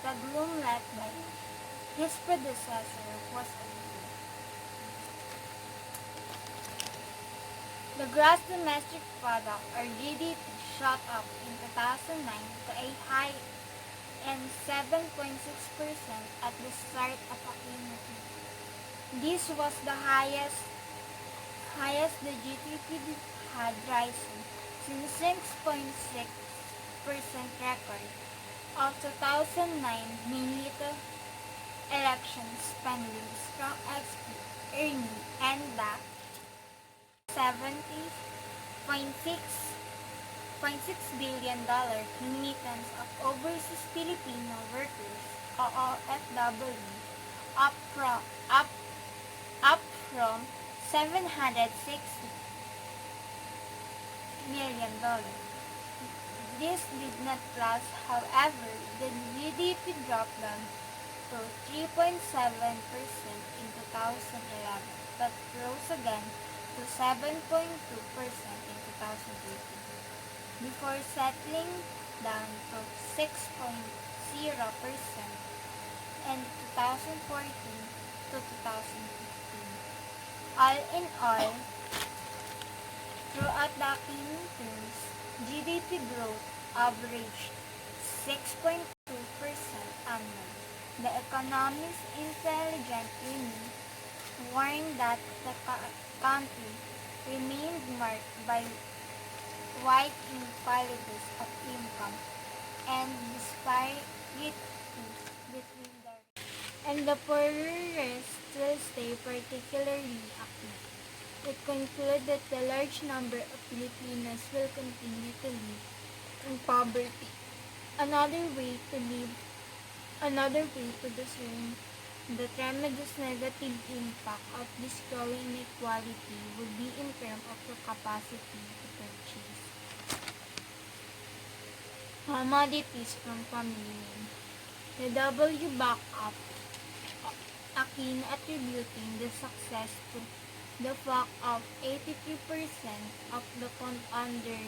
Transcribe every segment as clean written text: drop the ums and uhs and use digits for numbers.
the gloom left by his predecessor was over. The gross domestic product, or GDP, shot up in 2009 to a high and 7.6% at the start of Aquino. This was the highest the GDP had risen since 6.6% record of 2009, mainly to election spending, strong export earning, and the 70.6 billion remittance of overseas Filipino workers, OFW, up from up from $760 million. This did not last, however. The GDP dropped down to 3.7% in 2011, but rose again to 7.2% in 2013, before settling down to 6.0% in 2014 to 2015. All in all, throughout the Aquino terms, GDP growth averaged 6.2% annually. The Economics Intelligence Unit warned that the country remained marked by wide inequalities of income and disparities between the rich and the poorest will stay particularly active. It concluded that the large number of Filipinos will continue to live in poverty. Another way to discern the tremendous negative impact of this growing inequality would be in terms of the capacity to purchase commodities from family. The W back up Aquino, attributing the success to the fact of 83% of the count under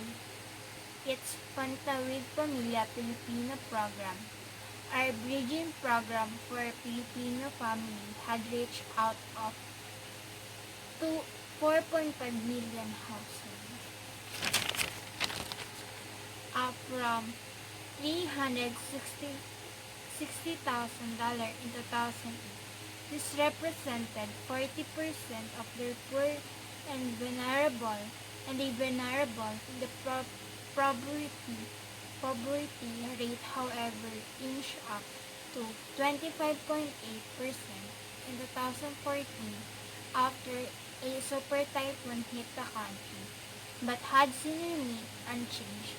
its Pantawid Pamilya Pilipino program, our bridging program for Filipino family, had reached out of 4.5 million households, up from $360,000 in 2008. This represented 40% of their poor and vulnerable, the poverty rate, however, inched up to 25.8% in 2014 after a super typhoon hit the country, but had since remained unchanged.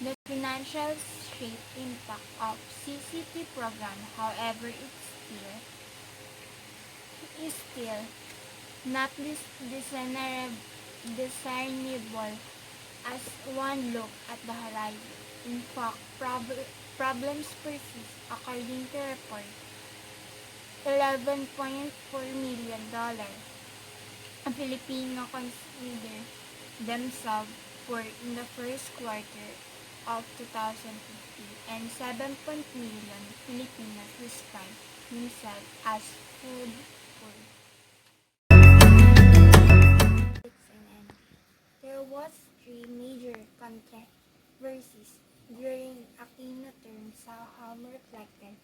The financial shape impact of CCT program, however, is still not discernible as one look at the horizon. In fact, problems persist. According to report, $11.4 million ang Filipino consider themselves poor in the first quarter of 2015, and 7 million Filipinos describe themselves as food poor. There was three major controversies during Aquino term how reflected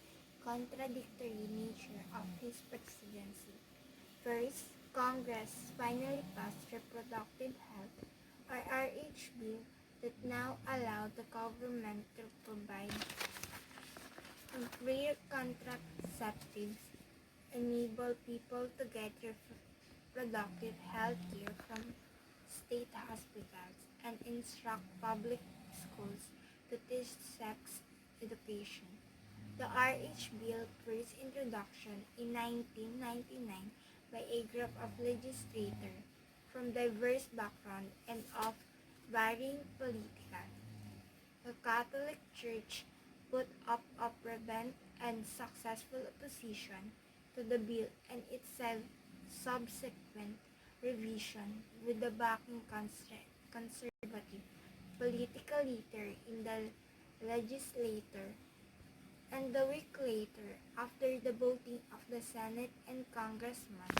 contradictory nature of his presidency. First, Congress finally passed Reproductive Health, or RH bill, that now allowed the government to provide free contraceptives, enable people to get reproductive health care from state hospitals, and instruct public schools to teach sex education. The RH bill first introduction in 1999 by a group of legislators from diverse backgrounds and of varying political. The Catholic Church put up a fervent and successful opposition to the bill and its subsequent revision with the backing conservative political leader in the legislature, And a week later, after the voting of the Senate and Congressman,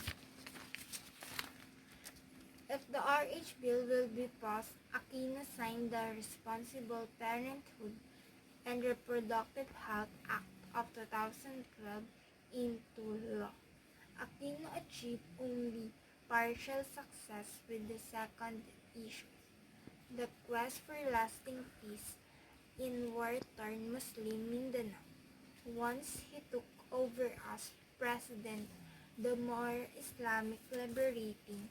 if the RH bill will be passed, Aquino signed the Responsible Parenthood and Reproductive Health Act of 2012 into law. Aquino achieved only partial success with the second issue, the quest for lasting peace in war-torn Muslim Mindanao. Once he took over as president, the more Islamic liberating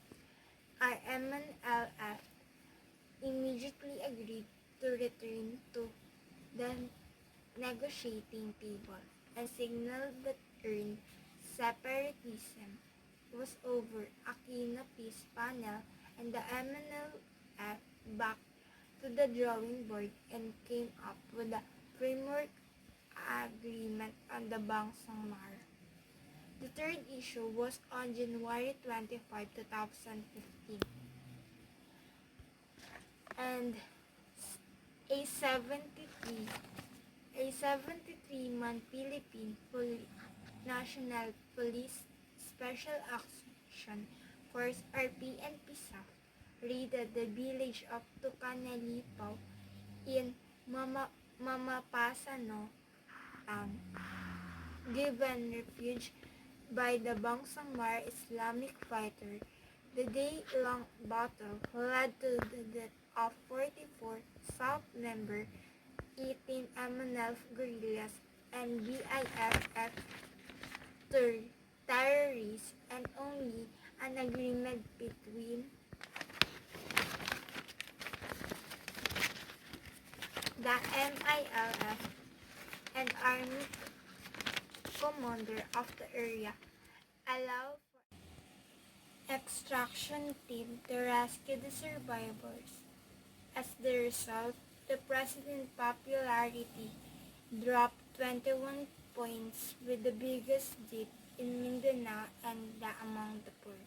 RMNLF immediately agreed to return to the negotiating table and signaled that earned separatism was over. Aquino Peace Panel and the MNLF back to the drawing board and came up with a framework agreement on the Bangsang Mar. The third issue was on January 25, 2015, and a 73 a 73-man Philippine National Police Special Action Force RPNP SAF raided the village of Tucanalipaw in Mamapasano town. Given refuge by the Bangsamar Islamic fighter, the day-long battle led to the death of 44 SAF member, 18 MNLF guerrillas, and BIFF terrorists, and only an agreement between the MILF and army commander of the area allowed for extraction team to rescue the survivors. As the result, the president's popularity dropped 21 points with the biggest dip in Mindanao and among the poor.